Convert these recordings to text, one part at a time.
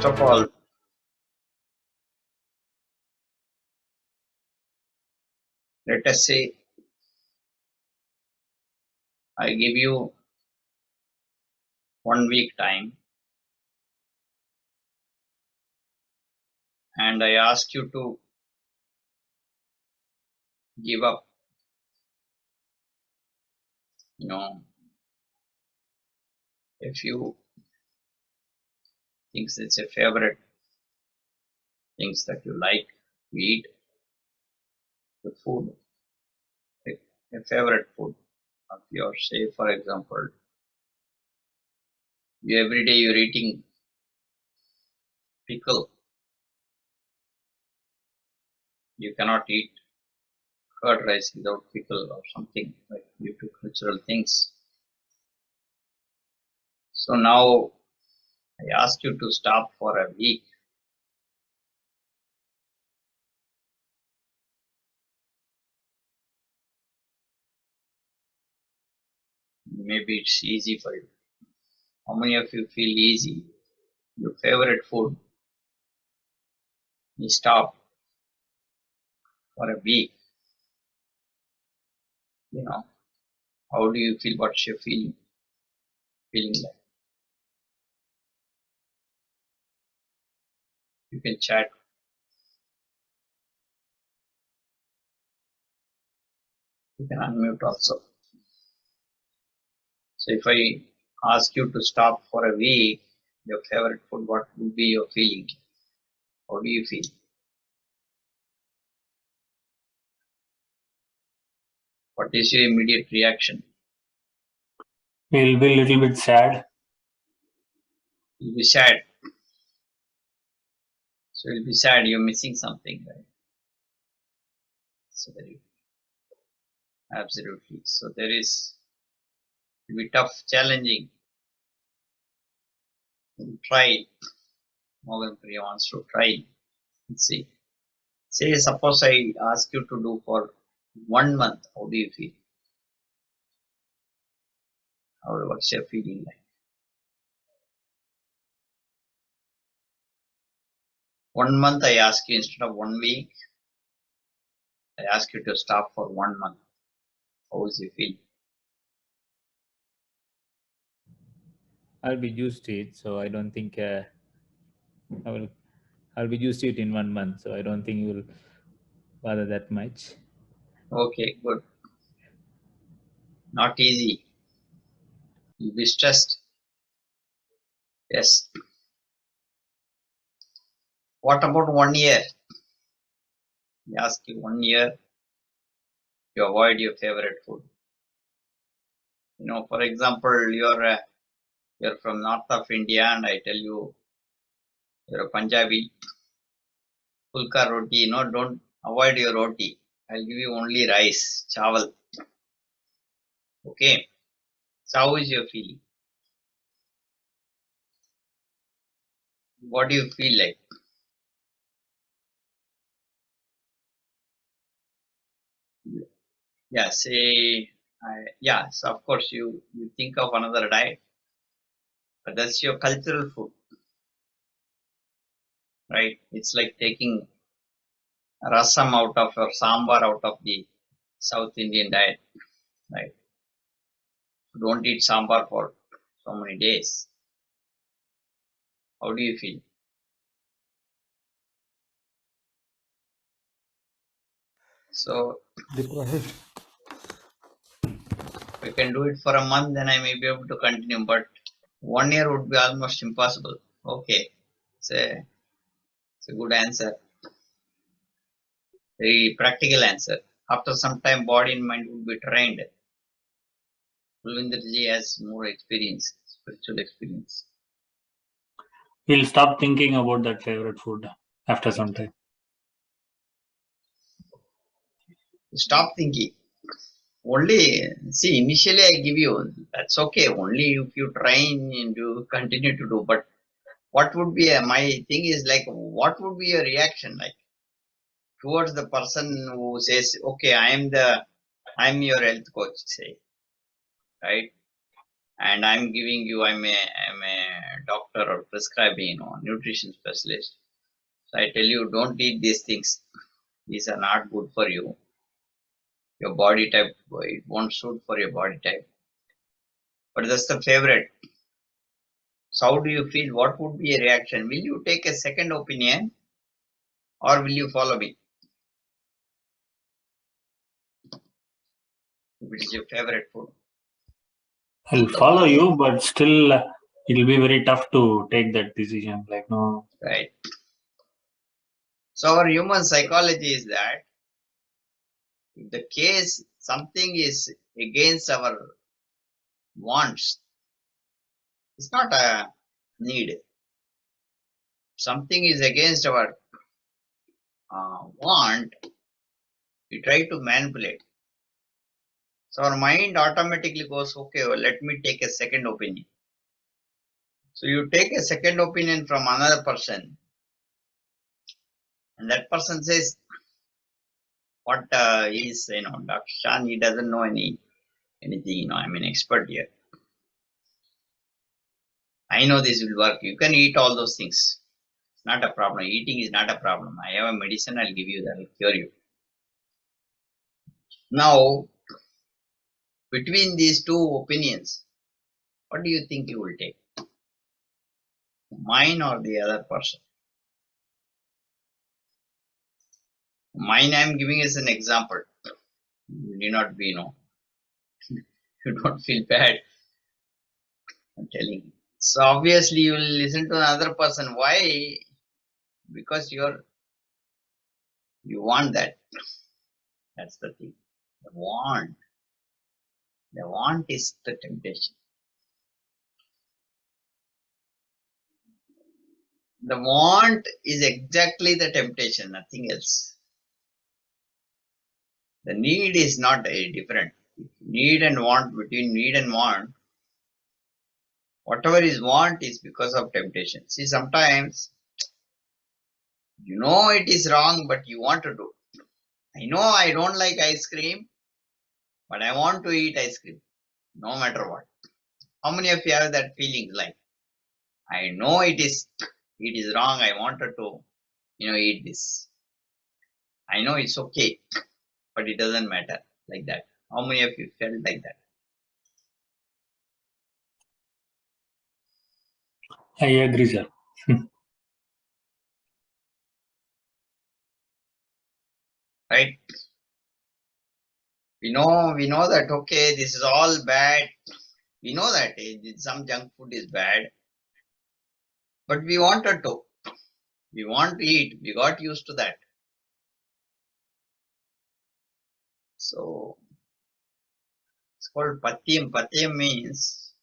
First of all, let us say I give you 1 week time and I ask you to give up, a few things that's a favorite things that you like to eat, the food, a favorite food of yours. Say, for example, every day you're eating pickle. You cannot eat curd rice without pickle or something, like due to cultural things. So now I ask you to stop for a week. Maybe it's easy for you. How many of you feel easy? Your favorite food, you stop for a week. How do you feel? What's your feeling like? You can chat. You can unmute also. So if I ask you to stop for a week, your favorite food, what would be your feeling? How do you feel? What is your immediate reaction? We'll be a little bit sad. You'll be sad. So you'll be sad, you're missing something, right? So absolutely. So it'll be tough, challenging. We'll try. Morgan Priya wants to try. Let's see. Say, suppose I ask you to do for 1 month. How do you feel? What's your feeling like? 1 month I ask you instead of 1 week. I ask you to stop for 1 month. How does you feel? I'll be used to it, so I don't think I'll be used to it in 1 month, so I don't think it will bother that much. Okay, good. Not easy. You'll be stressed. Yes. What about 1 year? I ask you 1 year, you avoid your favorite food. For example, you're from north of India and I tell you you're a Punjabi. Pulka roti, don't avoid your roti. I'll give you only rice, chawal. Okay. So how is your feeling? What do you feel like? Yeah, say, so of course you think of another diet, but that's your cultural food, right? It's like taking rasam out of or sambar out of the South Indian diet, right? Don't eat sambar for so many days. How do you feel? So Deprived. if I can do it for a month, then I may be able to continue, but 1 year would be almost impossible. Okay, it's a good answer. Very practical answer. After some time, body and mind will be trained. Kulvinderji has more experience, spiritual experience. We'll stop thinking about that favorite food after some time. Stop thinking. Only, see, initially I give you, that's okay. Only if you train and you continue to do. But what would be, my thing is like, what would be your reaction like towards the person who says, okay, I'm your health coach, say, right? And I'm giving you, I'm a doctor or prescribing, nutrition specialist. So I tell you, don't eat these things. These are not good for you. Your body type, it won't suit for your body type. But that's the favorite. So how do you feel? What would be a reaction? Will you take a second opinion or will you follow me? If it is your favorite food. I'll follow you, but still it'll be very tough to take that decision. Like, no. Right. So our human psychology is that if the case something is against our wants, it's not a need. Something is against our want, we try to manipulate. So our mind automatically goes, okay, well, let me take a second opinion. So you take a second opinion from another person, and that person says, what is, Dr. Shan, he doesn't know anything, I'm an expert here. I know this will work. You can eat all those things. It's not a problem. Eating is not a problem. I have a medicine, I'll give you that, I'll cure you. Now, between these two opinions, what do you think you will take? Mine or the other person? Mine I am giving as an example. You need not be, you don't feel bad. I'm telling you. So obviously you will listen to another person. Why? Because you want that. That's the thing. The want. The want is the temptation. The want is exactly the temptation, nothing else. The need is not different. Need and want, between need and want, whatever is want is because of temptation. See, sometimes you know it is wrong, but you want to do. I know I don't like ice cream, but I want to eat ice cream, no matter what. How many of you have that feeling? Like, I know it is wrong. I wanted to, eat this. I know it's okay, but it doesn't matter, like that. How many of you felt like that? I agree, sir. Right? We know that, okay, this is all bad. We know that some junk food is bad, but we wanted to. We want to eat. We got used to that. So it's called patyam. Patyam means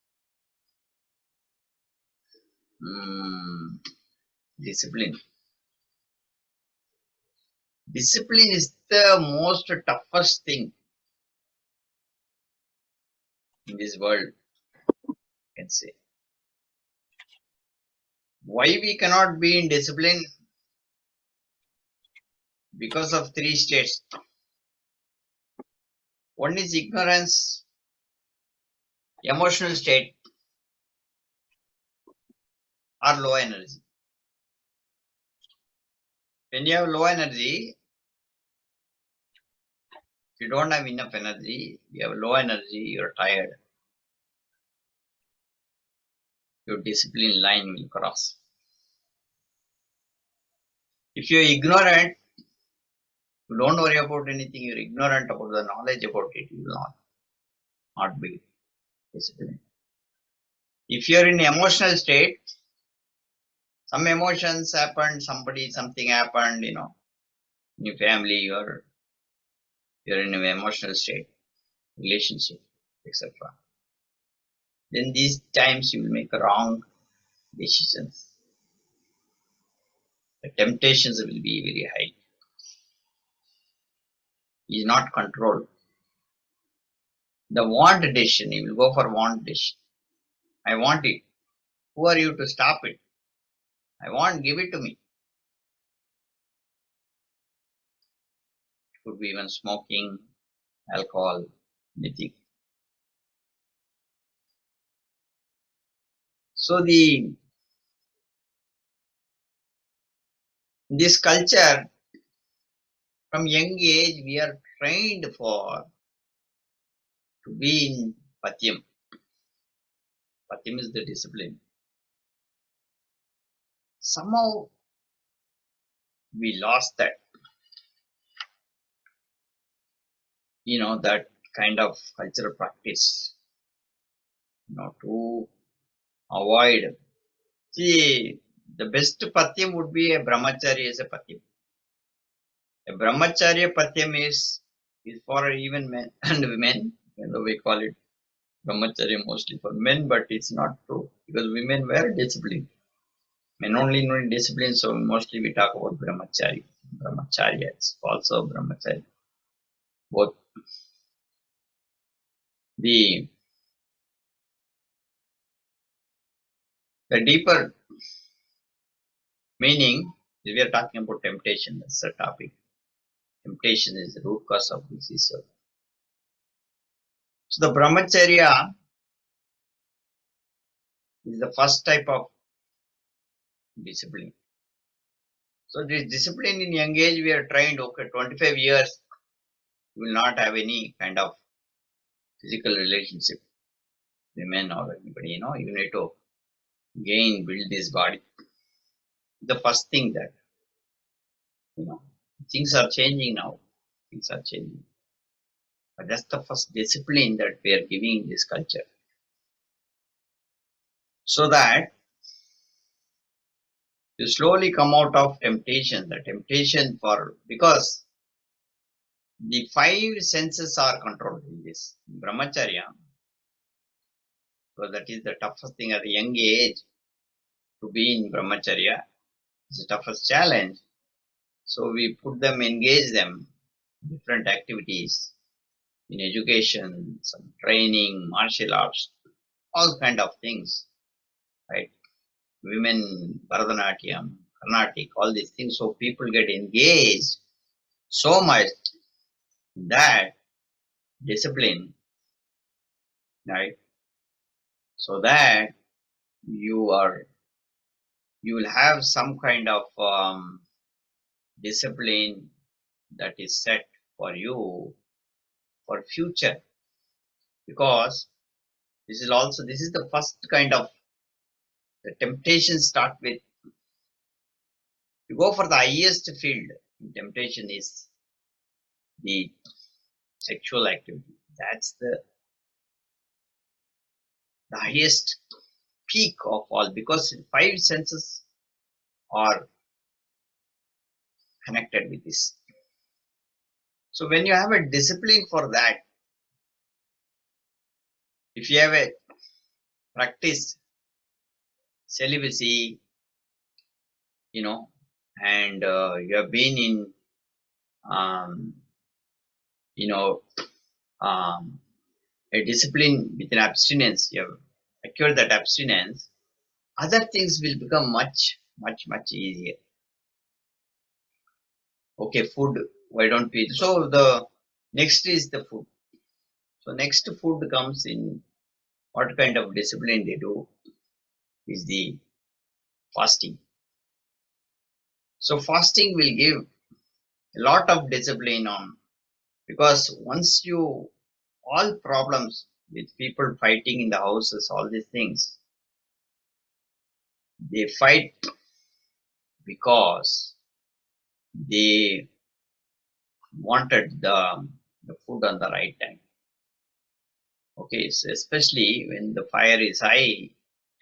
discipline. Discipline is the most toughest thing in this world, I can say. Why we cannot be in discipline? Because of three states. One is ignorance, emotional state, or low energy. When you have low energy, if you don't have enough energy, you have low energy, you're tired. Your discipline line will cross. If you're ignorant, you don't worry about anything, you're ignorant about the knowledge about it, you will not be disciplined. If you're in emotional state, some emotions happened, something happened, in your family, you're in an emotional state, relationship, etc. Then these times you will make wrong decisions. The temptations will be very high. Is not controlled. The want decision, you will go for want decision. I want it. Who are you to stop it? I want, give it to me. It could be even smoking, alcohol, anything. So the This culture, from young age, we are trained to be in Patyam. Patyam is the discipline. Somehow we lost that, that kind of cultural practice, to avoid. See, the best Patyam would be a brahmacharya as a Patyam. A brahmacharya Patyam is for even men and women, we call it brahmacharya mostly for men, but it's not true because women were disciplined. Men only know discipline, so mostly we talk about brahmacharya. Brahmacharya, it's also brahmacharya. Both the deeper meaning is we are talking about temptation. That's the topic. Temptation is the root cause of disease. So the brahmacharya is the first type of discipline. So this discipline in young age we are trained, 25 years, you will not have any kind of physical relationship, women or anybody, you need to build this body. The first thing that, things are changing now. Things are changing. But that's the first discipline that we are giving in this culture. So that you slowly come out of temptation, because the five senses are controlled in this brahmacharya. So that is the toughest thing at a young age to be in brahmacharya. It's the toughest challenge. So we engage them in different activities in education, some training, martial arts, all kind of things, right? Women, Bharatanatyam, Carnatic, all these things. So people get engaged so much that discipline, right? So that you will have some kind of discipline that is set for you for future, because this is the first kind of the temptation start with. You go for the highest field. Temptation is the sexual activity. That's the highest peak of all, because five senses are connected with this. So when you have a discipline for that, if you have a practice celibacy, and you have been in, a discipline with an abstinence, you have acquired that abstinence, other things will become much, much, much easier. Okay, food, why don't we? So the next is the food. So next food comes in, what kind of discipline they do is the fasting. So fasting will give a lot of discipline on, because once all problems with people fighting in the houses, all these things, they fight because they wanted the food on the right time. Okay, so especially when the fire is high,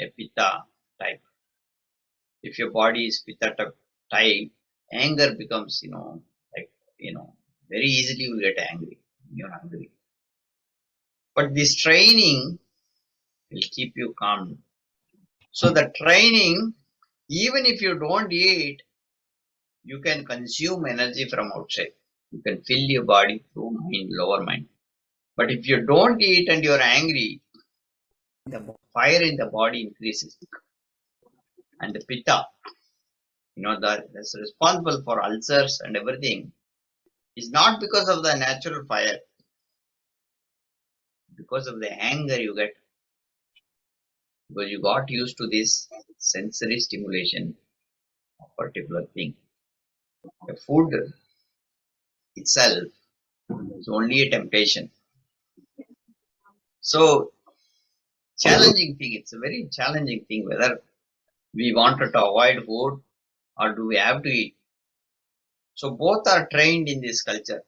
a pitta type. If your body is pitta type, anger becomes, very easily you get angry. You're hungry. But this training will keep you calm. So the training, even if you don't eat, you can consume energy from outside. You can fill your body through mind, lower mind. But if you don't eat and you're angry, the fire in the body increases. And the pitta, that's responsible for ulcers and everything, is not because of the natural fire, because of the anger you get, because you got used to this sensory stimulation of particular thing. The food itself is only a temptation. So, challenging thing, it's a very challenging thing whether we wanted to avoid food or do we have to eat. So, both are trained in this culture.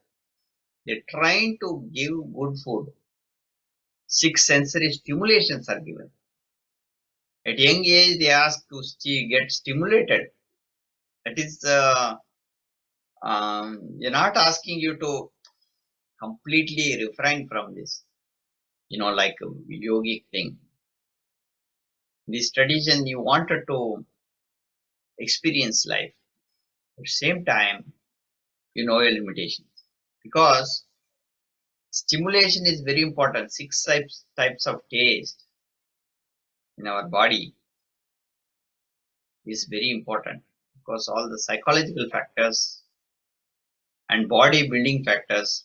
They're trying to give good food. 6 sensory stimulations are given. At young age, they ask to get stimulated. That is, you're not asking you to completely refrain from this, like a yogic thing. This tradition, you wanted to experience life. At the same time, you know your limitations. Because stimulation is very important. 6 types of taste in our body is very important because all the psychological factors and body building factors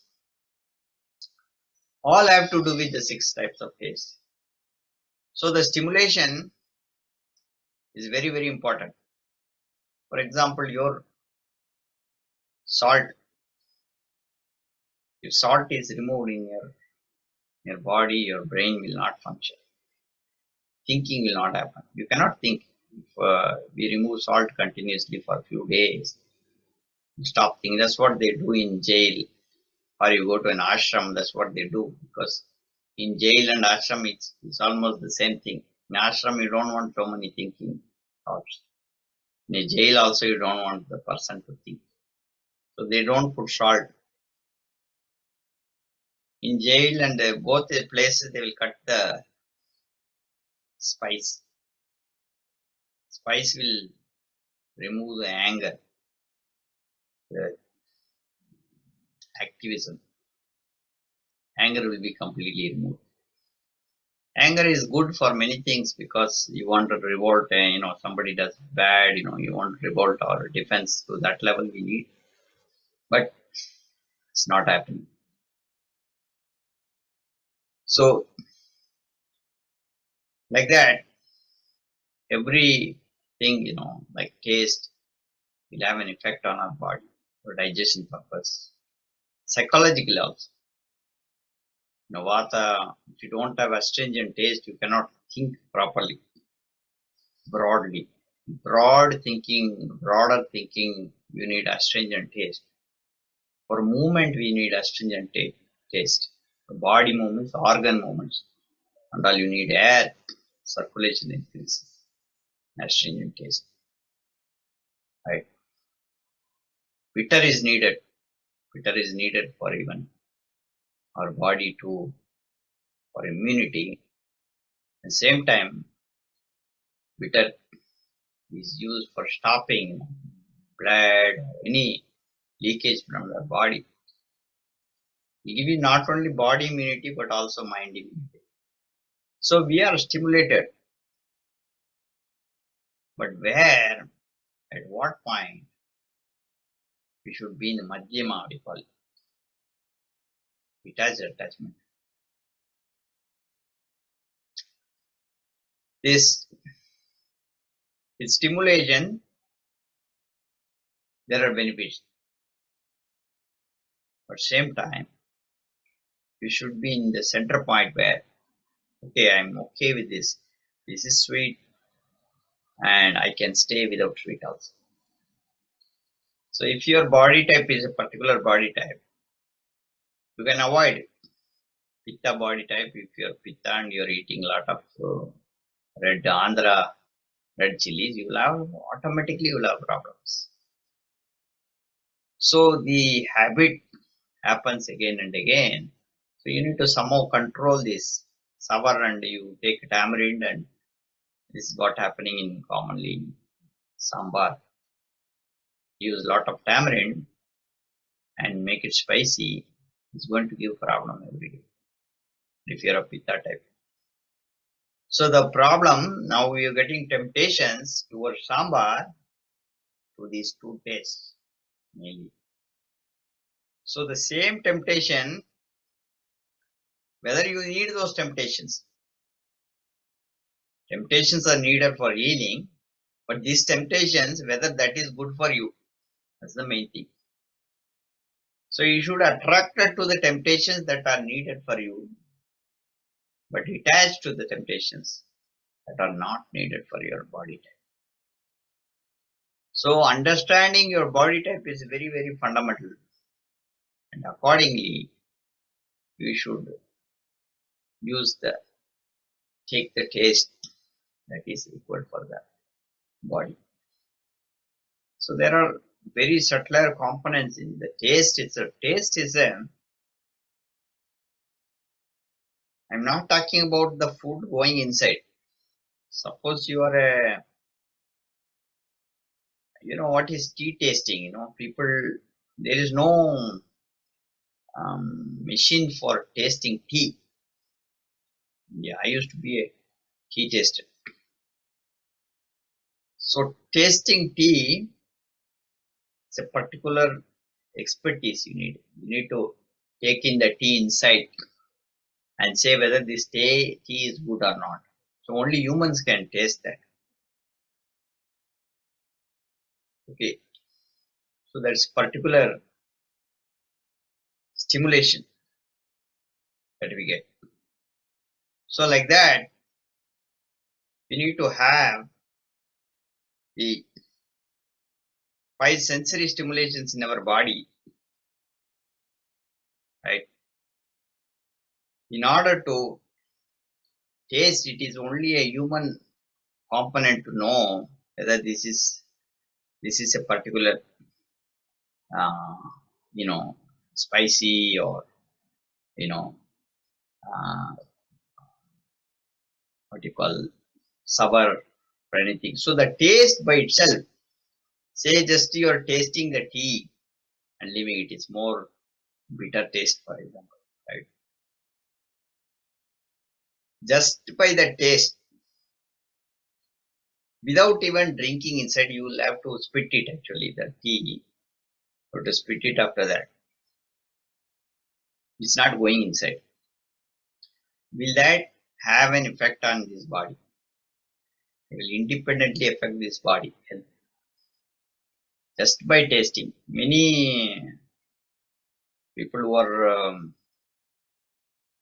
all have to do with the 6 types of taste. So the stimulation is very, very important. For example, your salt. If salt is removed in your body, your brain will not function. Thinking will not happen. You cannot think. If we remove salt continuously for a few days, you stop thinking. That's what they do in jail. Or you go to an ashram, that's what they do. Because in jail and ashram, it's almost the same thing. In ashram, you don't want so many thinking thoughts. In a jail also, you don't want the person to think. So they don't put salt. In jail and both the places, they will cut the spice. Spice will remove the anger, the activism. Anger will be completely removed. Anger is good for many things because you want to revolt, somebody does bad, you want to revolt or defense. To that level we need. But it's not happening. So, like that, everything, like taste, will have an effect on our body for digestion purpose. Psychologically also. Vata, if you don't have astringent taste, you cannot think properly, broadly. Broader thinking, you need astringent taste. For movement, we need astringent taste. For body movements, organ movements, and all you need air, circulation increases, astringent taste. Right? Bitter is needed. Bitter is needed for even our body to, for immunity. At the same time, bitter is used for stopping blood, any leakage from the body. It gives you not only body immunity but also mind immunity. So we are stimulated. But where, at what point, we should be in the Madhyama, we call it. Detached attachment. This stimulation, there are benefits. But same time, we should be in the center point where, okay, I'm okay with this. This is sweet and I can stay without sweet also. So if your body type is a particular body type, you can avoid it. Pitta body type, if you're Pitta and you're eating a lot of red Andhra, red chilies, you will have, automatically you will have problems. So the habit happens again and again. So you need to somehow control this sour, and you take tamarind, and this is what happening in commonly in sambar. Use a lot of tamarind and make it spicy. It's going to give problem every day if you're a Pitta type. So the problem, now we are getting temptations towards sambar to these two tastes mainly. So the same temptation, whether you need those temptations. Temptations are needed for healing, but these temptations, whether that is good for you. That's the main thing. So you should attract to the temptations that are needed for you, but detach to the temptations that are not needed for your body type. So understanding your body type is very, very fundamental. And accordingly, you should take the taste that is equal for the body. So there are very subtler components in the taste itself. Taste is I'm not talking about the food going inside. Suppose you are what is tea tasting? People, there is no machine for tasting tea. Yeah, I used to be a tea taster. So tasting tea is a particular expertise you need. You need to take in the tea inside and say whether this tea is good or not. So only humans can taste that. Okay. So that's particular stimulation that we get. So like that, we need to have the 5 sensory stimulations in our body, right? In order to taste, it is only a human component to know whether this is a particular spicy or uh, what you call sour or anything. So the taste by itself, say just you are tasting the tea and leaving it is more bitter taste, for example, right? Just by the taste, without even drinking inside, you will have to spit it actually, the tea. You have to spit it after that. It's not going inside. Will that have an effect on this body? It will independently affect this body health. Just by tasting. Many people who are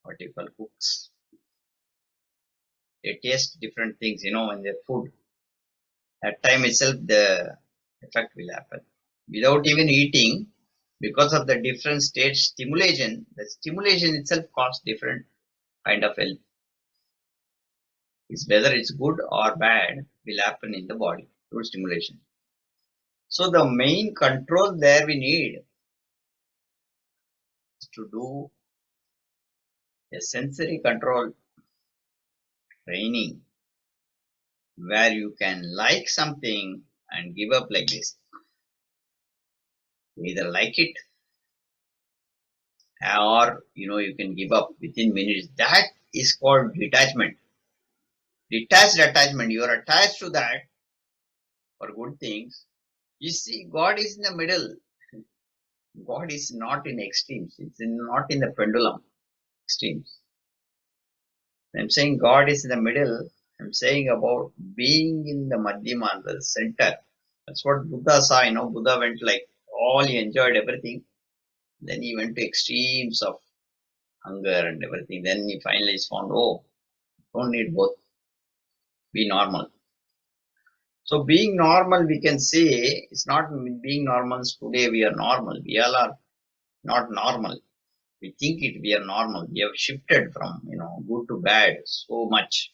what you call cooks, they taste different things, in their food. At time itself, the effect will happen. Without even eating, because of the different stage stimulation, the stimulation itself causes different kind of health. It's whether it's good or bad will happen in the body through stimulation. So the main control there we need is to do a sensory control training where you can like something and give up like this. You either like it or you can give up within minutes. That is called detachment. Detached attachment. You are attached to that for good things. You see, God is in the middle. God is not in extremes. It's not in the pendulum extremes. I'm saying God is in the middle. I'm saying about being in the Madhyama, the center. That's what Buddha saw. Buddha went like all, he enjoyed everything. Then he went to extremes of hunger and everything. Then he finally found, don't need both. Be normal. So being normal, we can say, it's not being normal. Today we are normal. We all are not normal. We think we are normal. We have shifted from, good to bad so much.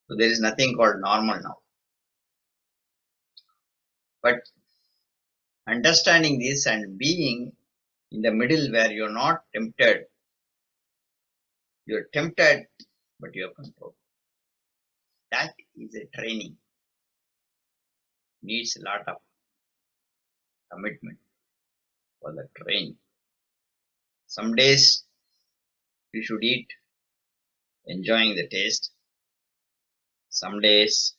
So there is nothing called normal now. But understanding this and being in the middle where you're not tempted, you're tempted, but you have control. That is a training. Needs a lot of commitment for the training. Some days you should eat enjoying the taste. Some days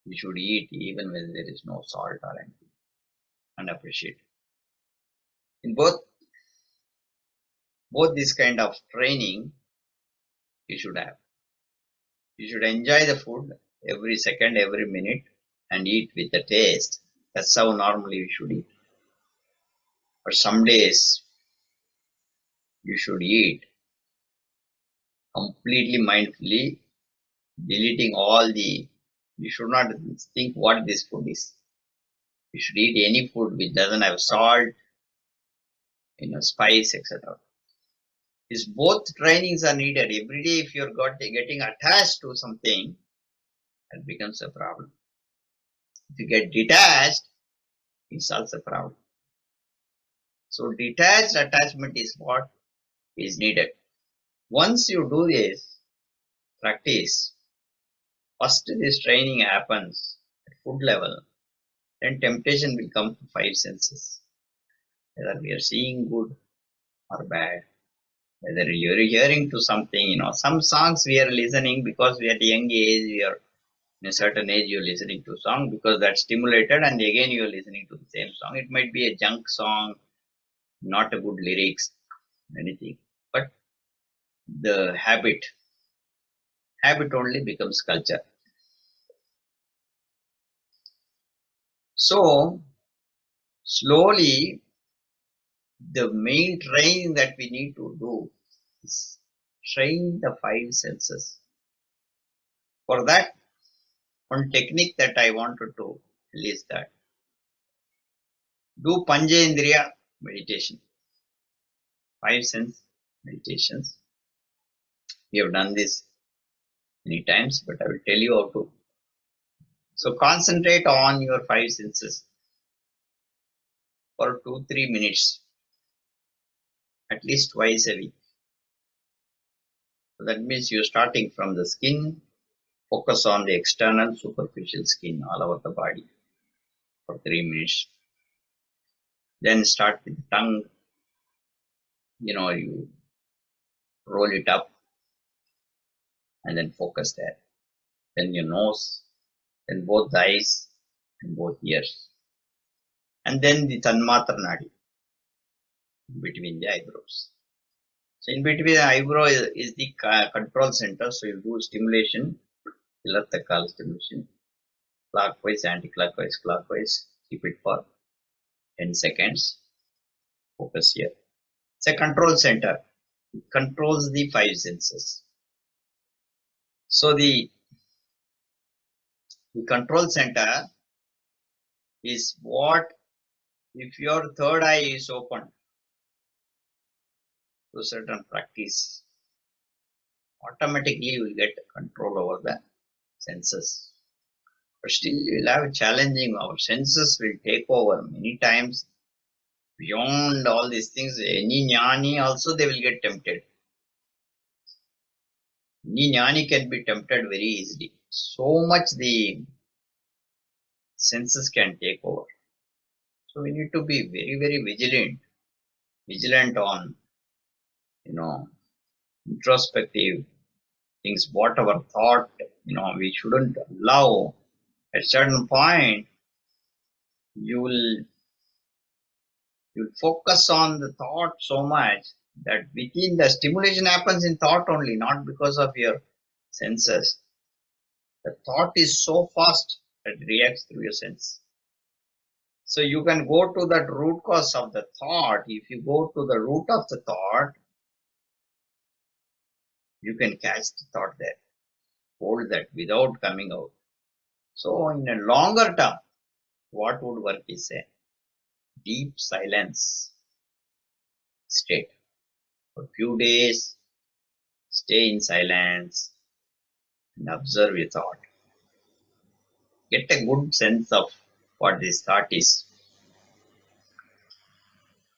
you should eat even when there is no salt or anything, and appreciate. In both this kind of training you should have. You should enjoy the food every second, every minute, and eat with the taste That's how normally we should eat. But some days you should eat completely mindfully, deleting all the, you should not think what this food is. You should eat any food which doesn't have salt, spice, etc. These both trainings are needed. Every day if you're getting attached to something, that becomes a problem. If you get detached, it solves a problem. So detached attachment is what is needed. Once you do this practice, first this training happens at food level, then temptation will come to five senses. Whether we are seeing good or bad, whether you're hearing to something, some songs we are listening because we are at a young age, we are in a certain age, you're listening to song because that's stimulated, and again you're listening to the same song. It might be a junk song, not a good lyrics, anything, but the habit only becomes culture. So slowly the main training that we need to do is train the five senses. For that, one technique that I wanted to list that do Panchendriya meditation, five sense meditations. We have done this many times, but I will tell you how to. So concentrate on your five senses for 2-3 minutes, at least twice a week. So that means you're starting from the skin, focus on the external superficial skin all over the body for 3 minutes. Then start with the tongue, you roll it up and then focus there. Then your nose, then both the eyes and both ears. And then the Tanmatra Nadi between the eyebrows. So in between the eyebrow is the control center. So you do stimulation, electrical stimulation, clockwise, anti-clockwise, clockwise. Keep it for 10 seconds. Focus here. It's a control center. It controls the five senses. So the control center is what if your third eye is open to certain practice, automatically you will get control over the senses. But still you will have challenging, our senses will take over many times. Beyond all these things, any jnani also they will get tempted. Any jnani can be tempted very easily. So much the senses can take over. So we need to be very, very vigilant on, introspective things, what our thought, we shouldn't allow. At certain point, you'll focus on the thought so much that within the stimulation happens in thought only, not because of your senses. The thought is so fast that it reacts through your sense. So you can go to that root cause of the thought. If you go to the root of the thought, you can catch the thought there, hold that without coming out. So in a longer term, what would work is a deep silence state. For a few days, stay in silence and observe your thought. Get a good sense of what this thought is,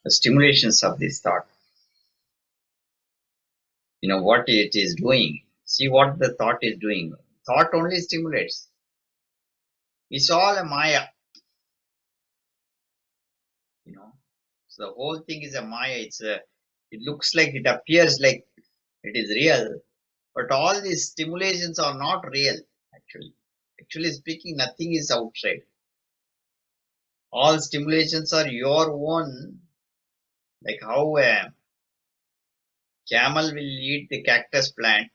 the stimulations of this thought. What it is doing. See what the thought is doing. Thought only stimulates. It's all a maya. So the whole thing is a maya. It looks like, it appears like it is real, but all these stimulations are not real. Actually speaking, nothing is outside. All stimulations are your own. Like how a camel will eat the cactus plant,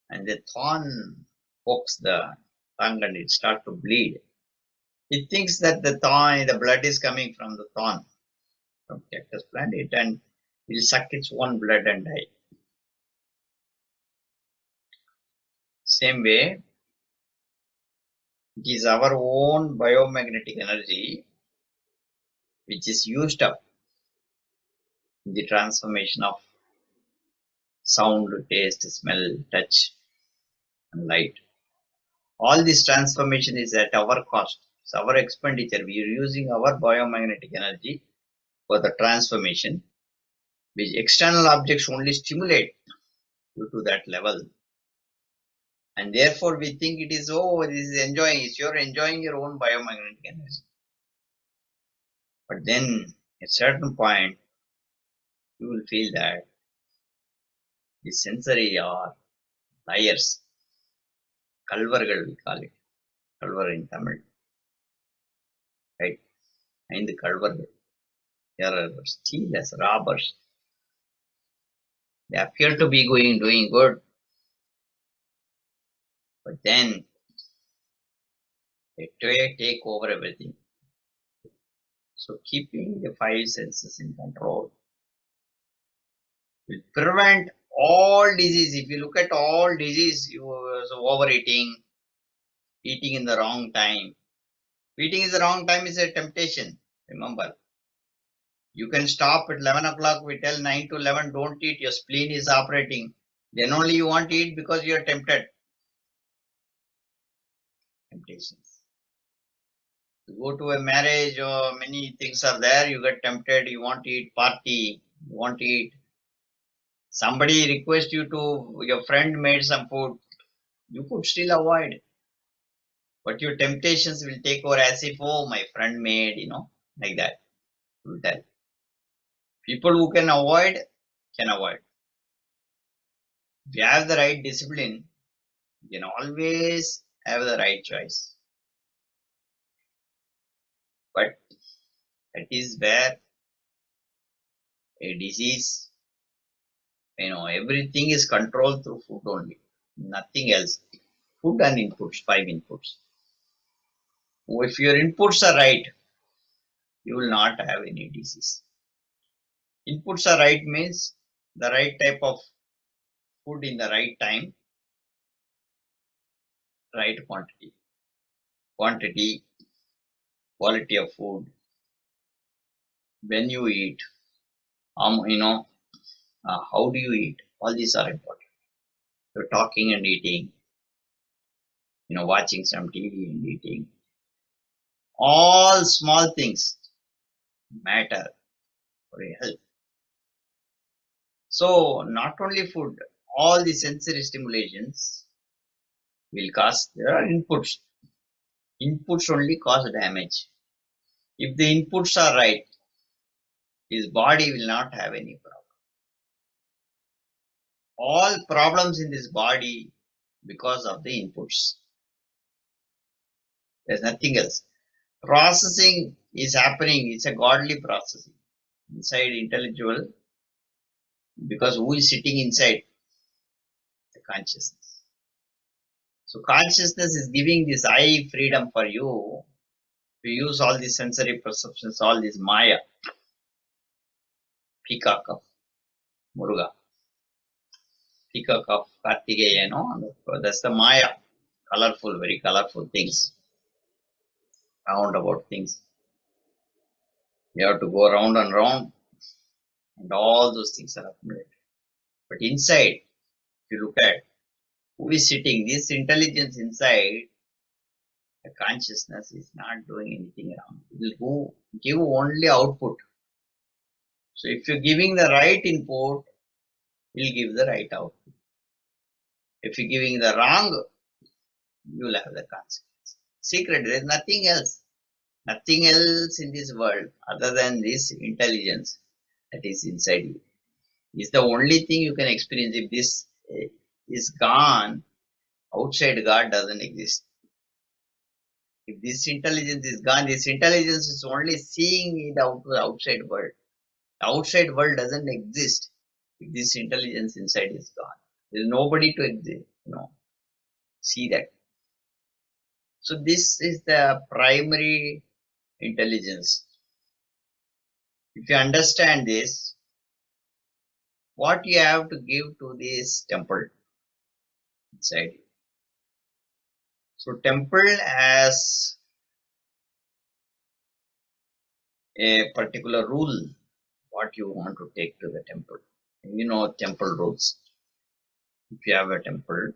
and the thorn pokes the tongue and it starts to bleed. It thinks that the thorn, the blood is coming from the thorn, from cactus plant, and it will suck its own blood and die. Same way, it is our own biomagnetic energy which is used up in the transformation of sound, taste, smell, touch, and light. All this transformation is at our cost. It's our expenditure. We are using our biomagnetic energy for the transformation, which external objects only stimulate you to that level. And therefore, we think it is, oh, this is enjoying. You're enjoying your own biomagnetic energy. But then, at a certain point, you will feel that the sensory are liars. Kalvargal, we call it. Kalvar in Tamil. Right? And the Kalvargal. They are stealers, robbers. They appear to be doing good. But then, they take over everything. So keeping the five senses in control will prevent all disease. If you look at all disease, overeating, eating in the wrong time. Eating in the wrong time is a temptation. Remember, you can stop at 11 o'clock. We tell 9 to 11, don't eat. Your spleen is operating. Then only you want to eat because you are tempted. Temptations. You go to a marriage or many things are there. You get tempted. You want to eat party. You want to eat. Somebody requests you to, your friend made some food. You could still avoid. But your temptations will take over as if, oh, my friend made, like that. You will tell. People who can avoid, can avoid. If you have the right discipline, you can always have the right choice. But that is where a disease, everything is controlled through food only. Nothing else. Food and inputs, 5 inputs. If your inputs are right, you will not have any disease. Inputs are right means the right type of food in the right time, right quantity. Quantity, quality of food, when you eat, how do you eat? All these are important. You're talking and eating, watching some TV and eating. All small things matter for your health. So not only food, all the sensory stimulations will cause, there are inputs. Inputs only cause damage. If the inputs are right, his body will not have any problem. All problems in this body because of the inputs. There's nothing else. Processing is happening. It's a godly processing inside intellectual, because who is sitting inside? The consciousness. So consciousness is giving this eye freedom for you to use all these sensory perceptions, all this Maya, peacock of Muruga, peacock of Kartikeya, that's the Maya, colorful, very colorful things, roundabout things. You have to go round and round, and all those things are accumulated. But inside, if you look at who is sitting, this intelligence inside, the consciousness is not doing anything wrong. It will give only output. So if you're giving the right input, it will give the right output. If you're giving the wrong, you will have the consequence. Secret, there is nothing else. Nothing else in this world other than this intelligence that is inside you. It's the only thing you can experience. If this is gone, outside God doesn't exist. If this intelligence is gone, this intelligence is only seeing it out to the outside world. The outside world doesn't exist if this intelligence inside is gone. There is nobody to exist, see that. So this is the primary intelligence. If you understand this, what you have to give to this temple inside you. So temple has a particular rule, what you want to take to the temple. You know temple rules. If you have a temple,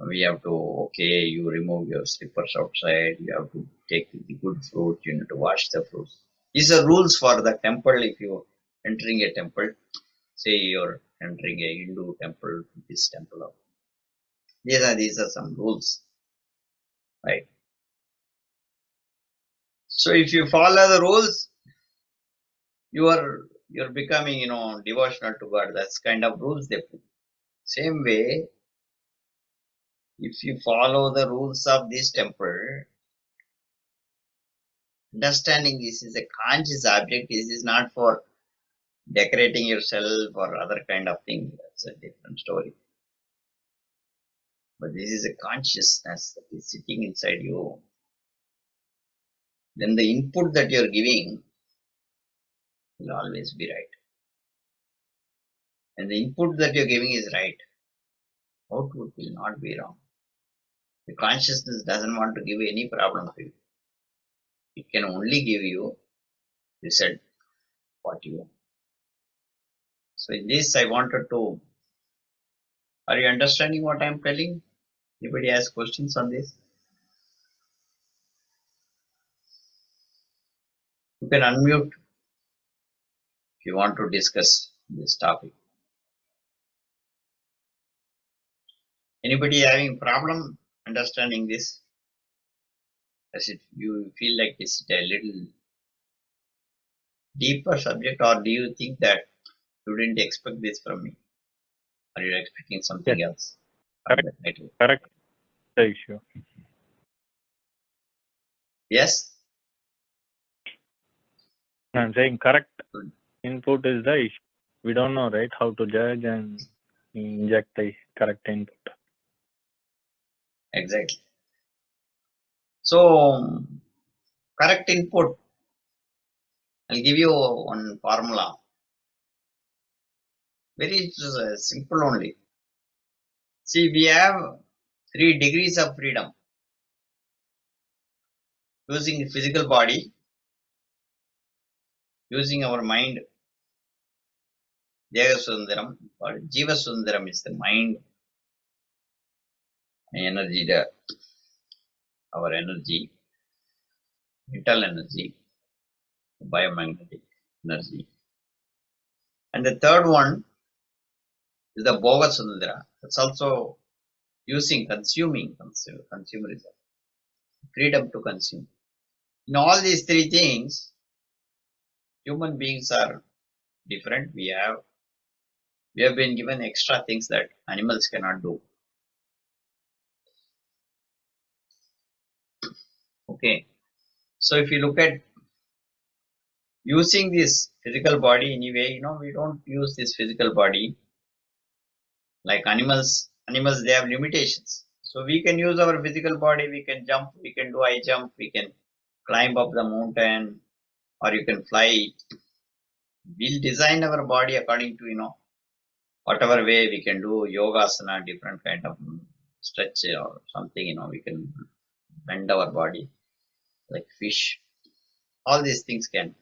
we have to, okay, you remove your slippers outside, you have to take the good fruit, you need to wash the fruits. These are rules for the temple. If you're entering a temple, say you're entering a Hindu temple, this temple, these are some rules, right? So if you follow the rules, you're becoming, devotional to God. That's kind of rules they put. Same way, if you follow the rules of this temple, understanding this is a conscious object, this is not for decorating yourself or other kind of thing. That's a different story. But this is a consciousness that is sitting inside you. Then the input that you're giving will always be right. And the input that you're giving is right. Output will not be wrong. The consciousness doesn't want to give any problem to you. It can only give you result what you want. So in this I wanted to, are you understanding what I'm telling? Anybody has questions on this? You can unmute if you want to discuss this topic. Anybody having problem understanding this? Does it you feel like it's a little deeper subject, or do you think that you didn't expect this from me? Or you're expecting something else? Correct the issue. Yes? I'm saying correct input is the issue. We don't know, right, how to judge and inject the correct input. Exactly. So, correct input. I'll give you one formula. Very simple only. See, we have 3 degrees of freedom. Using the physical body, using our mind, Deva Sundaram, or Jiva Sundaram is the mind, energy, our energy, mental energy, biomagnetic energy. And the third one is the Bhoga Sundara. That's also using, consumerism, freedom to consume. In all these 3 things, human beings are different. We have been given extra things that animals cannot do. Okay. So if you look at using this physical body anyway, we don't use this physical body like animals. Animals, they have limitations. So we can use our physical body, we can jump, we can do high jump, we can climb up the mountain, or you can fly. We'll design our body according to, whatever way we can do yogasana, different kind of stretch or something, we can bend our body like fish. All these things can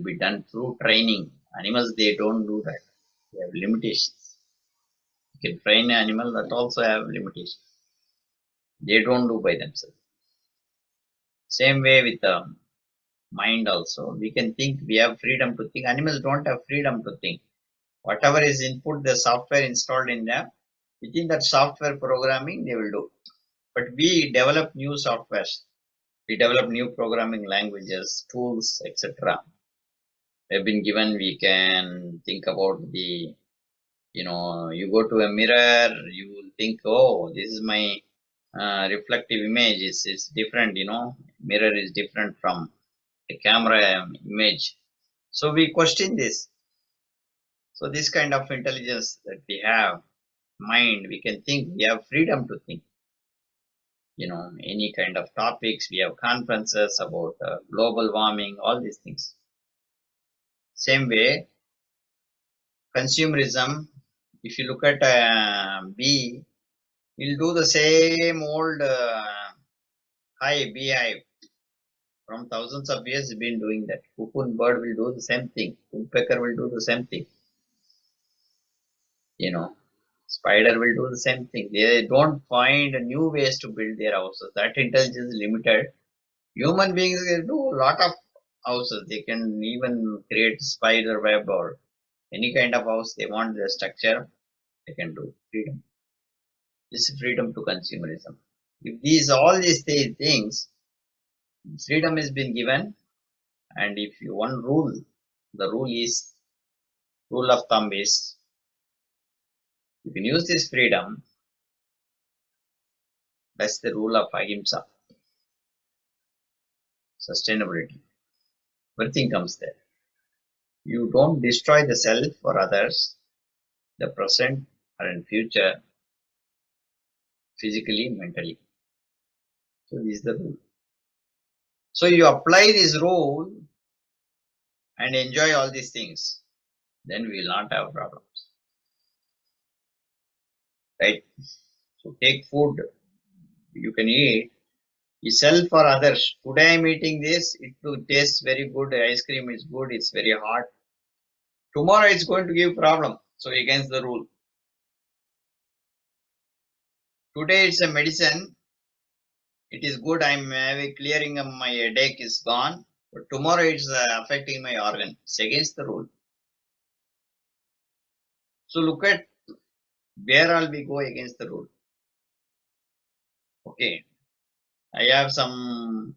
be done through training. Animals, they don't do that. They have limitations. You can train an animal that also have limitations. They don't do by themselves. Same way with the mind also. We can think, we have freedom to think. Animals don't have freedom to think. Whatever is input, the software installed in them, within that software programming, they will do. But we develop new softwares. We develop new programming languages, tools, etc. Have been given. We can think about the, you go to a mirror, you will think, oh, this is my reflective image. It's different, mirror is different from the camera image. So we question this. So this kind of intelligence that we have, mind, we can think, we have freedom to think. any kind of topics. We have conferences about global warming, all these things. Same way, consumerism, if you look at bee, will do the same old beehive. From thousands of years, been doing that. Cocoon bird will do the same thing. Woodpecker will do the same thing. Spider will do the same thing. They don't find new ways to build their houses. That intelligence is limited. Human beings can do a lot of houses. They can even create spider web or any kind of house they want. The structure they can do. Freedom. This is freedom to consumerism. If all these things, freedom has been given, and if you one rule, the rule of thumb is, you can use this freedom. That's the rule of ahimsa. Sustainability. Everything comes there. You don't destroy the self or others, the present or in future, physically, mentally. So this is the rule. So you apply this rule and enjoy all these things, then we will not have problems. Right? So take food, you can eat. You sell for others. Today I am eating this, it tastes very good, ice cream is good, it's very hot. Tomorrow it's going to give problem. So against the rule. Today it's a medicine. It is good, I am clearing my headache is gone. But tomorrow it's affecting my organ. It's against the rule. So look at where all we go against the rule. Okay. I have some,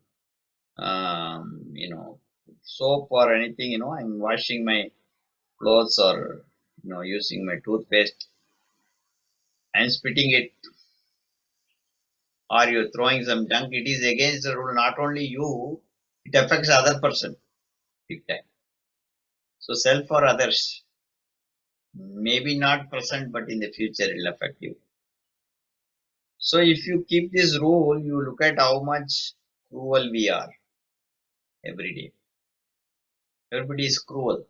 soap or anything, I'm washing my clothes or, using my toothpaste. I'm spitting it. Or you're throwing some junk. It is against the rule. Not only you, it affects the other person. Big time. So self for others. Maybe not present, but in the future it will affect you. So if you keep this rule, you look at how much cruel we are every day. Everybody is cruel.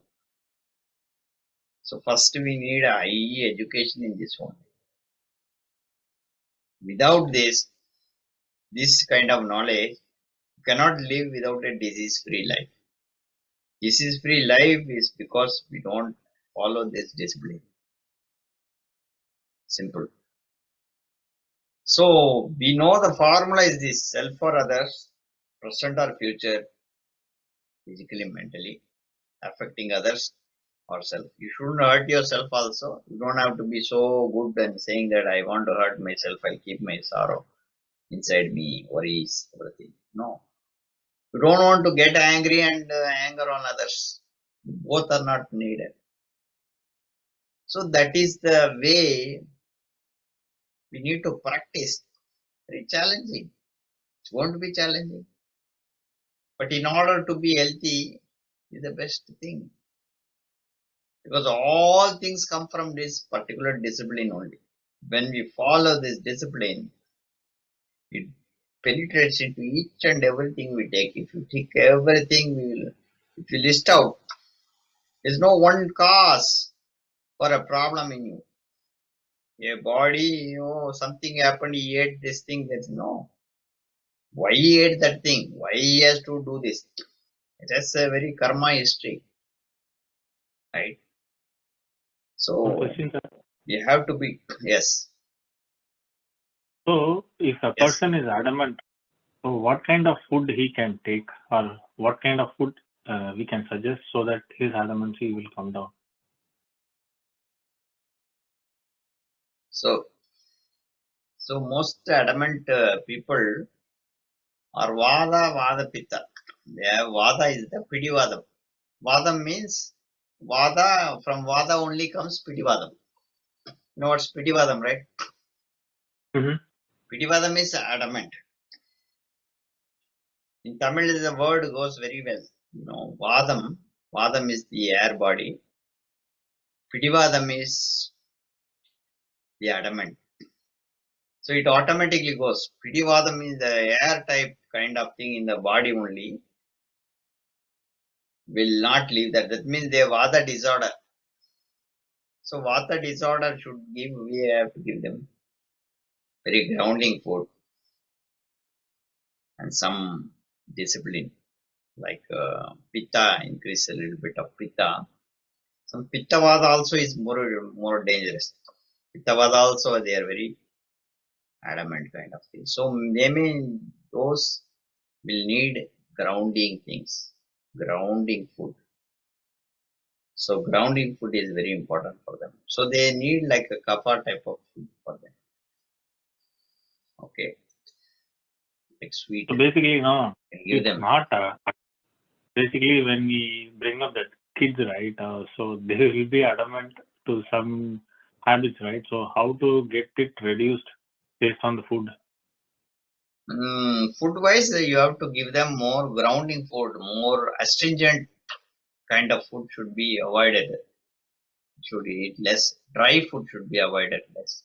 So first we need a high education in this one. Without this kind of knowledge, you cannot live without a disease-free life. Disease-free life is because we don't follow this discipline. Simple. So we know the formula is this: self for others, present or future, physically, mentally, affecting others or self. You shouldn't hurt yourself also. You don't have to be so good and saying that I want to hurt myself, I'll keep my sorrow inside me, worries, everything. No. You don't want to get angry and anger on others. Both are not needed. So that is the way we need to practice. Very challenging. It's going to be challenging. But in order to be healthy is the best thing. Because all things come from this particular discipline only. When we follow this discipline, it penetrates into each and everything we take. If you take everything, if you list out, there's no one cause for a problem in you. A body, something happened, he ate this thing, there's no. Why he ate that thing? Why he has to do this? That's a very karma history. Right? So, Question, sir. you have to be, yes. So, if a person is adamant, so what kind of food he can take, or what kind of food we can suggest so that his adamancy will come down? So most adamant people are Vada, Pitta. Vada is the Pidivadam. Vadam means Vada, from Vada only comes Pidivadam. You know what's Pidivadam, right? Mm-hmm. Pidivadam is adamant. In Tamil, the word goes very well. Vadam is the air body. Pidivadam is the adamant. So it automatically goes. Pidivada means the air type kind of thing in the body only will not leave that. That means they have Vata disorder. So Vata disorder we have to give them very grounding food and some discipline. Like Pitta, increase a little bit of Pitta. Some Pitta Vata also is more dangerous. Pitta Vata also they are very adamant kind of thing. So those will need grounding things, grounding food. So grounding food is very important for them. So they need like a kapha type of food for them. Okay, like sweet. So basically, no, Give it's them. not basically when we bring up that kids, right? So they will be adamant to some habits, right? So how to get it reduced based on the food? Food wise, you have to give them more grounding food, more astringent kind of food should be avoided. Should eat less. Dry food should be avoided less.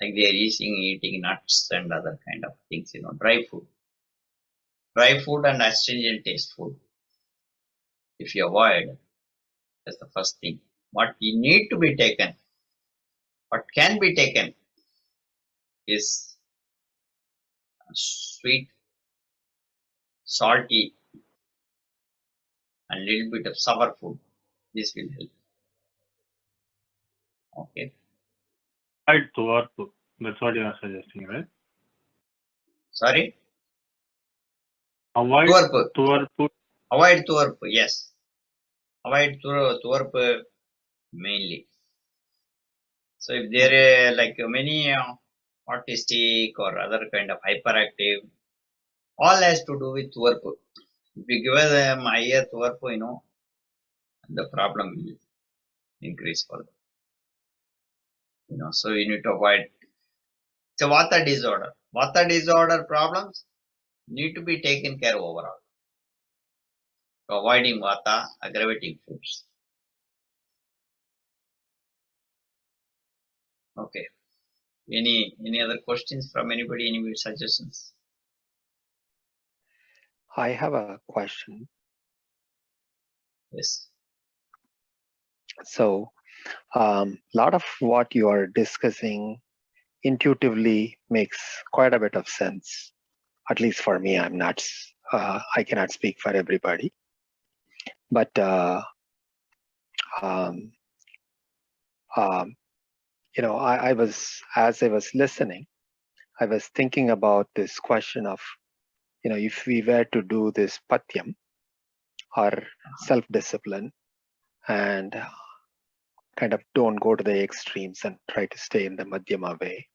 Like they are eating nuts and other kind of things, dry food. Dry food and astringent taste food. If you avoid, that's the first thing. What you need to be taken, what can be taken is sweet, salty, and little bit of sour food. This will help. Okay. Right, tuvarpu. That's what you are suggesting, right? Sorry? Avoid Tuvarpu. tuvarpu. Avoid tuvarpu, yes. Avoid tuvarpu mainly. So if there are like many autistic or other kind of hyperactive, all has to do with tuvarpu. If you give them higher tuvarpu, the problem will increase further. So you need to avoid. It's a Vata disorder. Vata disorder problems need to be taken care of overall. So avoiding Vata, aggravating foods. Okay. Any other questions from anybody? Any suggestions? I have a question. Yes. So, lot of what you are discussing intuitively makes quite a bit of sense. At least for me, I cannot speak for everybody. But I was listening, I was thinking about this question of, if we were to do this patyam or self-discipline and kind of don't go to the extremes and try to stay in the madhyama way,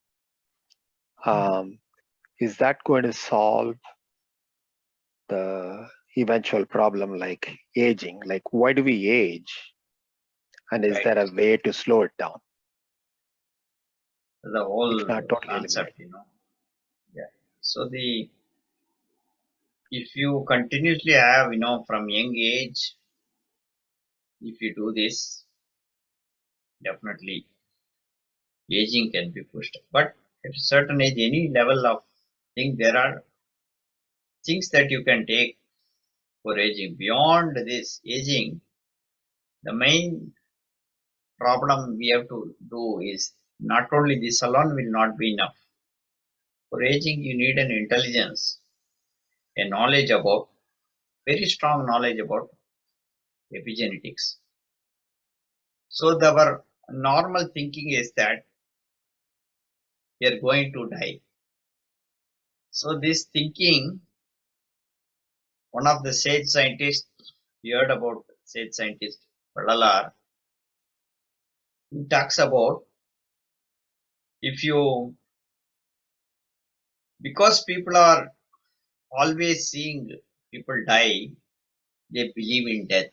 is that going to solve the eventual problem like aging? Like, why do we age? And is there a way to slow it down? The whole If not totally concept, Yeah. So if you continuously have, from young age, if you do this, definitely aging can be pushed. But at a certain age, any level of thing, there are things that you can take for aging. Beyond this aging, the main problem we have to do is not only this alone will not be enough. For aging, you need an intelligence, a knowledge about, very strong knowledge about epigenetics. So our normal thinking is that we are going to die. So this thinking, one of the sage scientists, you heard about sage scientist Vadalar, he talks about because people are always seeing people die, they believe in death.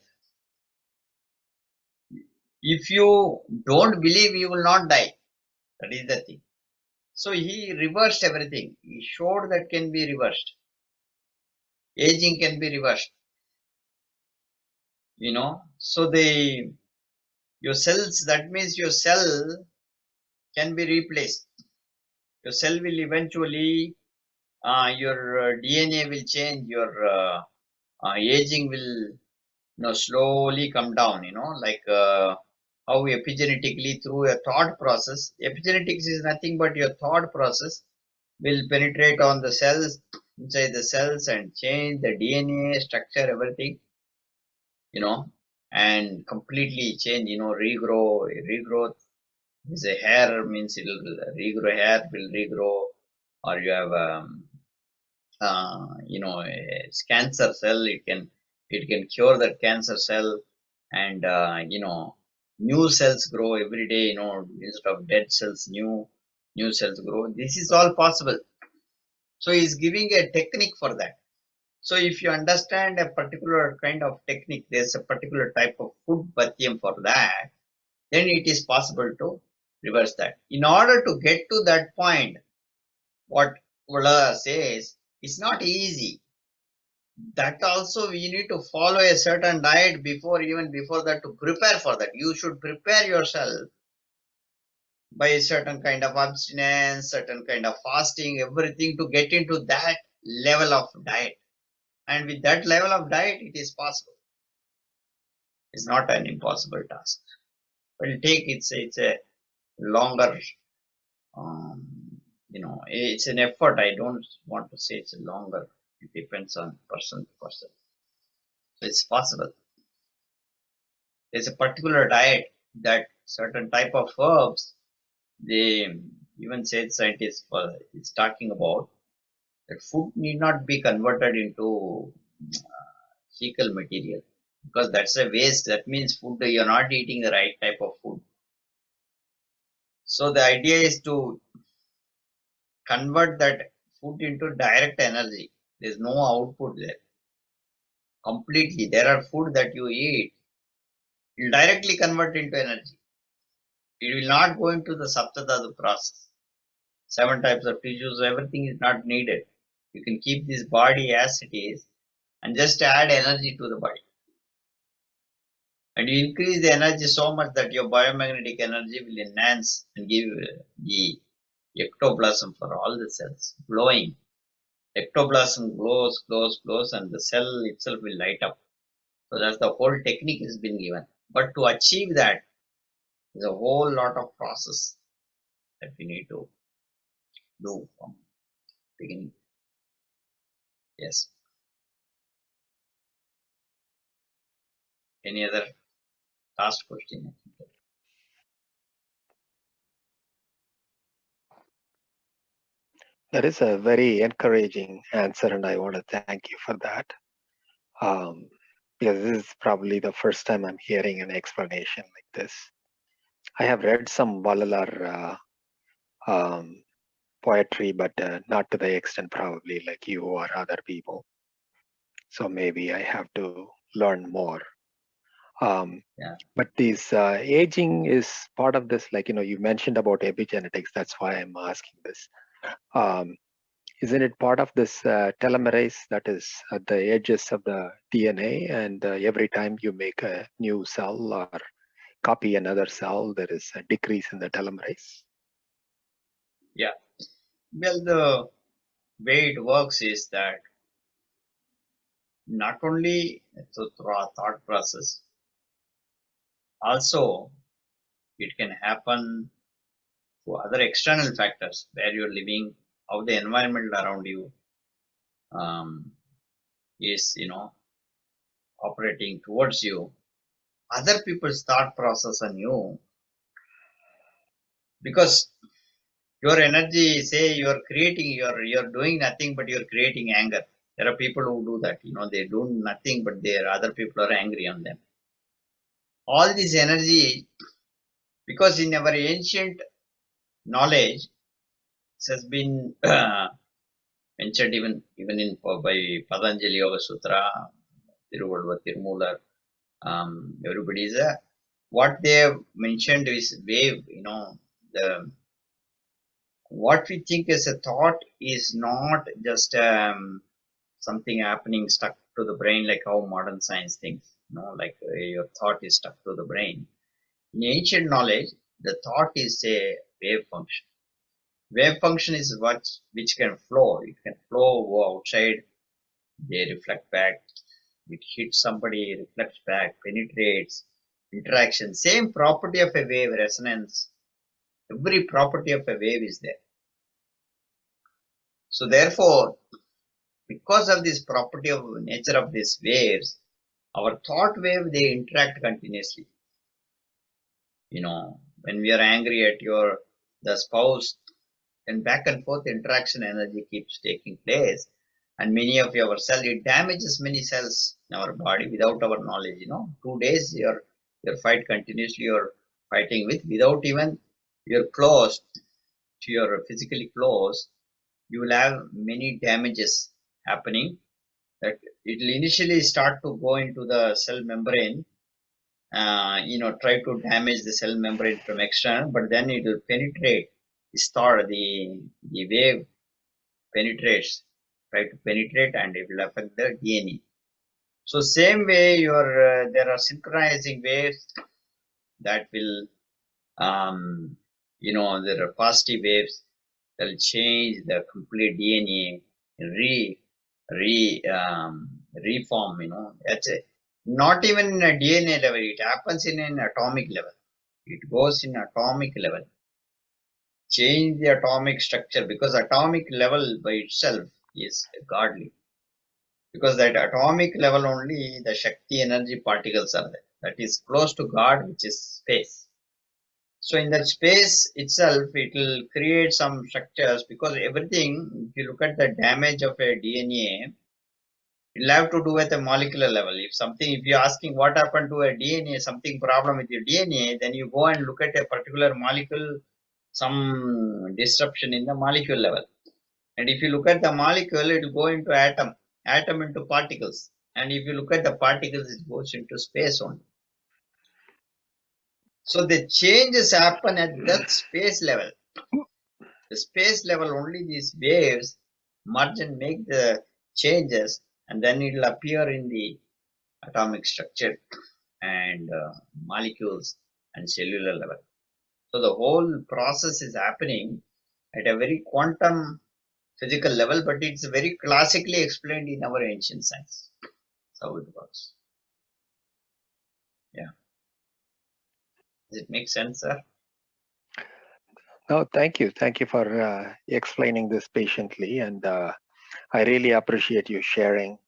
If you don't believe, you will not die. That is the thing. So he reversed everything. He showed that can be reversed. Aging can be reversed. So your cells, that means your cell can be replaced. Your cell will eventually, your DNA will change, your aging will slowly come down, like how epigenetically through a thought process. Epigenetics is nothing but your thought process will penetrate on the cells, inside the cells, and change the DNA structure, everything, and completely change, regrowth is a hair, means it will regrow, hair will regrow, or you have a cancer cell, it can cure that cancer cell, and new cells grow every day, instead of dead cells, new cells grow. This is all possible. So he's giving a technique for that. So if you understand a particular kind of technique, there's a particular type of food pathiyam for that, then it is possible to reverse that. In order to get to that point, what Vala says, it's not easy. That also we need to follow a certain diet even before that, to prepare for that. You should prepare yourself by a certain kind of abstinence, certain kind of fasting, everything, to get into that level of diet. And with that level of diet, it is possible. It's not an impossible task. But it's a longer, it's an effort. I don't want to say it's longer. It depends on person to person. So it's possible. There's a particular diet that certain type of herbs, they even said, scientists is talking about, that food need not be converted into fecal material, because that's a waste. That means food, you're not eating the right type of food. So the idea is to convert that food into direct energy. There's no output there. Completely. There are food that you eat, will directly convert into energy. It will not go into the Saptadhatu process. 7 types of tissues, everything is not needed. You can keep this body as it is and just add energy to the body. And you increase the energy so much that your biomagnetic energy will enhance and give the ectoplasm for all the cells, glowing. Ectoplasm glows, and the cell itself will light up. So that's the whole technique has been given. But to achieve that, there's a whole lot of process that we need to do from beginning. Yes. Any other last question? That is a very encouraging answer, and I want to thank you for that. Because this is probably the first time I'm hearing an explanation like this. I have read some Valalar poetry, but not to the extent probably like you or other people. So maybe I have to learn more. But this aging is part of this, like, you mentioned about epigenetics. That's why I'm asking this. Isn't it part of this telomerase that is at the edges of the DNA? And every time you make a new cell or copy another cell, there is a decrease in the telomerase? Yeah. Well, the way it works is that not only through our thought process, also it can happen through other external factors, where you're living, how the environment around you is, operating towards you. Other people's thought process on you, because your energy, say you're creating, you're doing nothing, but you're creating anger. There are people who do that, they do nothing, but other people are angry on them. All this energy, because in our ancient knowledge, it has been mentioned even in by Patanjali Yoga Sutra, Tiruvalluvar, Tirumular, everybody is what they have mentioned is wave. What we think as a thought is not just something happening stuck to the brain, like how modern science thinks. Like your thought is stuck to the brain. In ancient knowledge, the thought is a wave function. Wave function is what which can flow. It can flow, go outside, they reflect back. It hits somebody, reflects back, penetrates, interaction. Same property of a wave, resonance. Every property of a wave is there. So therefore, because of this property of nature of these waves, our thought wave, they interact continuously. When we are angry at the spouse, and back and forth interaction energy keeps taking place, and many of our cells, it damages many cells in our body without our knowledge. 2 days your fight continuously, you're fighting without even you're close to your physically close, you will have many damages happening. That it will initially start to go into the cell membrane, try to damage the cell membrane from external, but then it will penetrate. The wave penetrates, try to penetrate, and it will affect the DNA. So same way, there are synchronizing waves that will, there are positive waves that will change the complete DNA, reform. That's it. Not even in a DNA level, it happens in an atomic level. It goes in atomic level. Change the atomic structure, because atomic level by itself is godly. Because that atomic level only the Shakti energy particles are there. That is close to God, which is space. So in that space itself, it will create some structures, because everything, if you look at the damage of a DNA, it will have to do with a molecular level. If you're asking what happened to a DNA, something problem with your DNA, then you go and look at a particular molecule, some disruption in the molecule level. And if you look at the molecule, it will go into atom into particles. And if you look at the particles, it goes into space only. So the changes happen at that space level. The space level only these waves merge and make the changes, and then it will appear in the atomic structure and molecules and cellular level. So the whole process is happening at a very quantum physical level, but it's very classically explained in our ancient science. That's how it works. Yeah. Does it make sense, sir? No, thank you. Thank you for explaining this patiently. And I really appreciate you sharing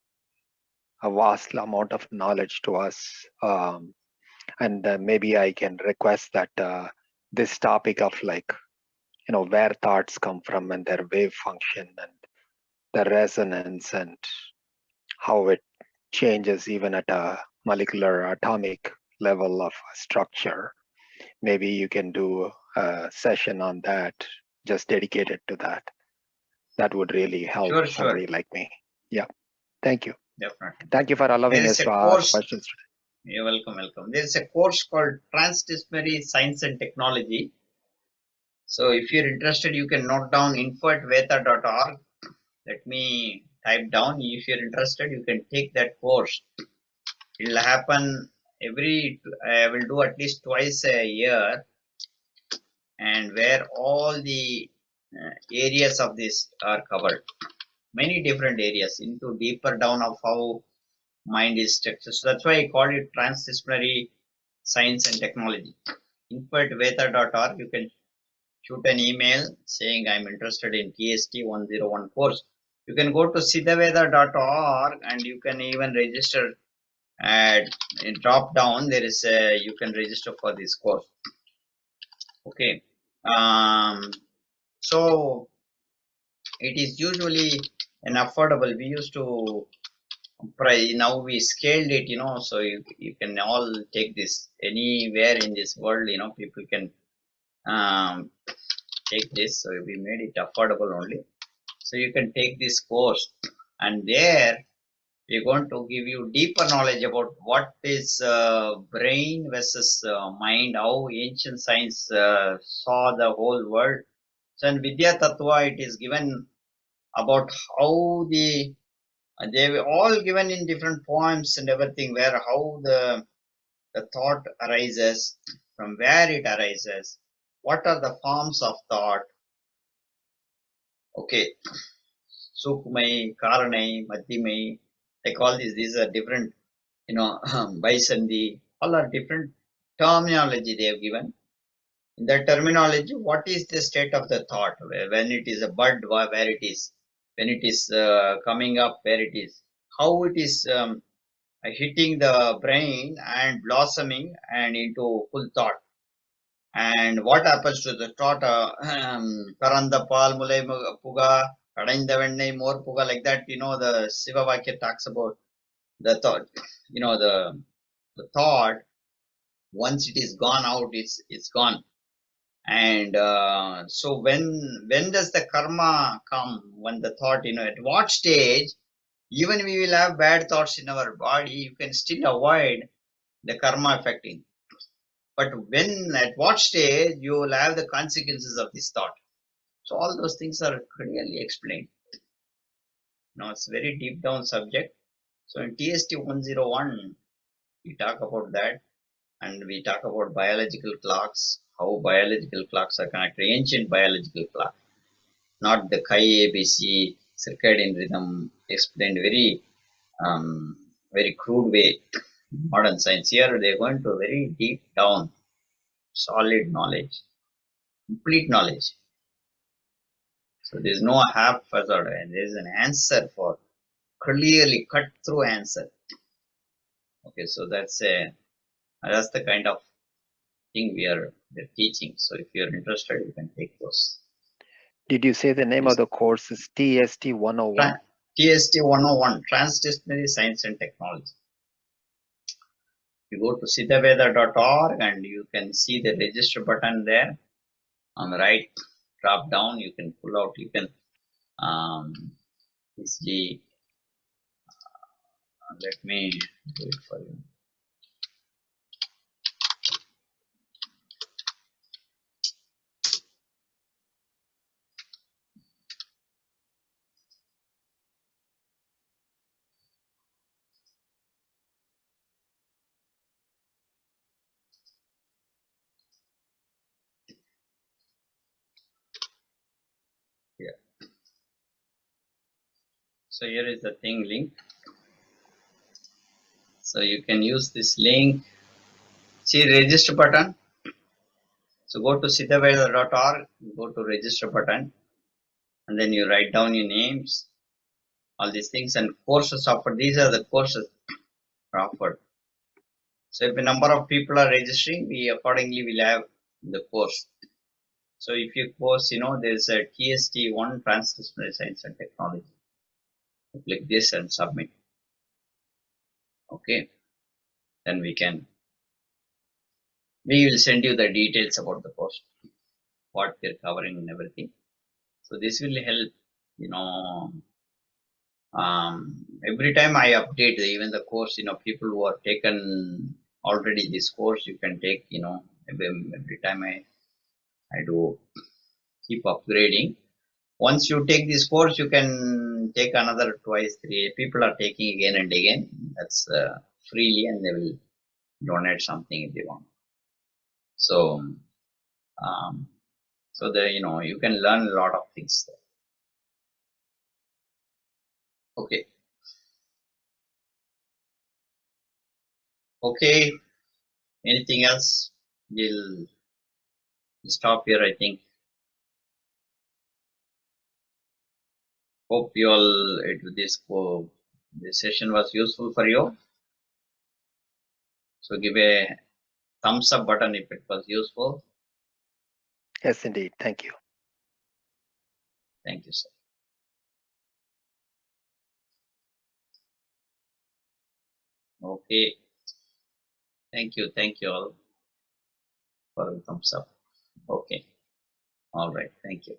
a vast amount of knowledge to us. And maybe I can request that this topic of where thoughts come from and their wave function and the resonance and how it changes even at a molecular atomic level of structure. Maybe you can do a session on that, just dedicated to that. That would really help somebody like me. Yeah. Thank you. Definitely. Thank you for allowing us to ask questions. You're welcome. There is a course called Transdisciplinary Science and Technology. So if you're interested, you can note down info@vetha.org. Let me type down. If you're interested, you can take that course. It will happen I will do at least twice a year, and where all the areas of this are covered. Many different areas into deeper down of how mind is structured. So that's why I call it Transdisciplinary Science and Technology. info@vetha.org. You can shoot an email saying I'm interested in TST 101 course. You can go to siddhavetha.org and you can even register. Drop down, there is you can register for this course. Okay. So it is usually an affordable. We used to price, now we scaled it, so you can all take this anywhere in this world, people can take this. So we made it affordable only, so you can take this course, and there we're going to give you deeper knowledge about what is brain versus mind, how ancient science saw the whole world. So in Vidya Tattva, it is given about how they were all given in different poems and everything, where how the thought arises, from where it arises, what are the forms of thought, Okay. Sukmai, Karanai, Madhimai, like all these are different, Vaisandhi, all are different terminology they have given. In that terminology, what is the state of the thought? When it is a bud, where it is, when it is coming up, where it is, how it is hitting the brain and blossoming and into full thought. And what happens to the thought? Karanda Pal Mulai Puga, Kadainda Vennai More Puga, like that, the Siva Vakya talks about the thought, the thought, once it is gone out, it's gone. And so when does the karma come? When the thought, at what stage, even we will have bad thoughts in our body, you can still avoid the karma affecting. But when, at what stage, you will have the consequences of this thought. So all those things are clearly explained. It's a very deep down subject. So in TST 101, we talk about that, and we talk about biological clocks, how biological clocks are connected, ancient biological clock, not the Chi ABC circadian rhythm, explained very crude way. Modern science, here they're going to very deep down, solid knowledge, complete knowledge. So there's no haphazard, and there's an answer for clearly cut through answer. Okay, so that's the kind of thing we're teaching. So if you're interested, you can take those. Did you say the name of the course is TST 101? TST 101, Transdisciplinary Science and Technology. You go to siddhaveda.org and you can see the register button there. On the right, drop down, you can pull out, you can easily, let me do it for you. So here is the thing link. So you can use this link. See register button. So go to siddhaveda.org, go to register button, and then you write down your names, all these things, and courses offered. These are the courses offered. So if a number of people are registering, we accordingly will have the course. So if you course, there's a TST1 Transdisciplinary Science and Technology. Click this and submit. Okay, then we will send you the details about the course, what we're covering and everything. So this will help, every time I update even the course, people who have taken already this course, you can take, every time I do keep upgrading. Once you take this course, you can take another twice, 3. People are taking again and again. That's freely, and they will donate something if they want. So, you can learn a lot of things there. Okay. Okay. Anything else? We'll stop here, I think. Hope you all, this session was useful for you. So give a thumbs up button if it was useful. Yes, indeed. Thank you. Thank you, sir. Okay. Thank you all for the thumbs up. Okay. All right. Thank you.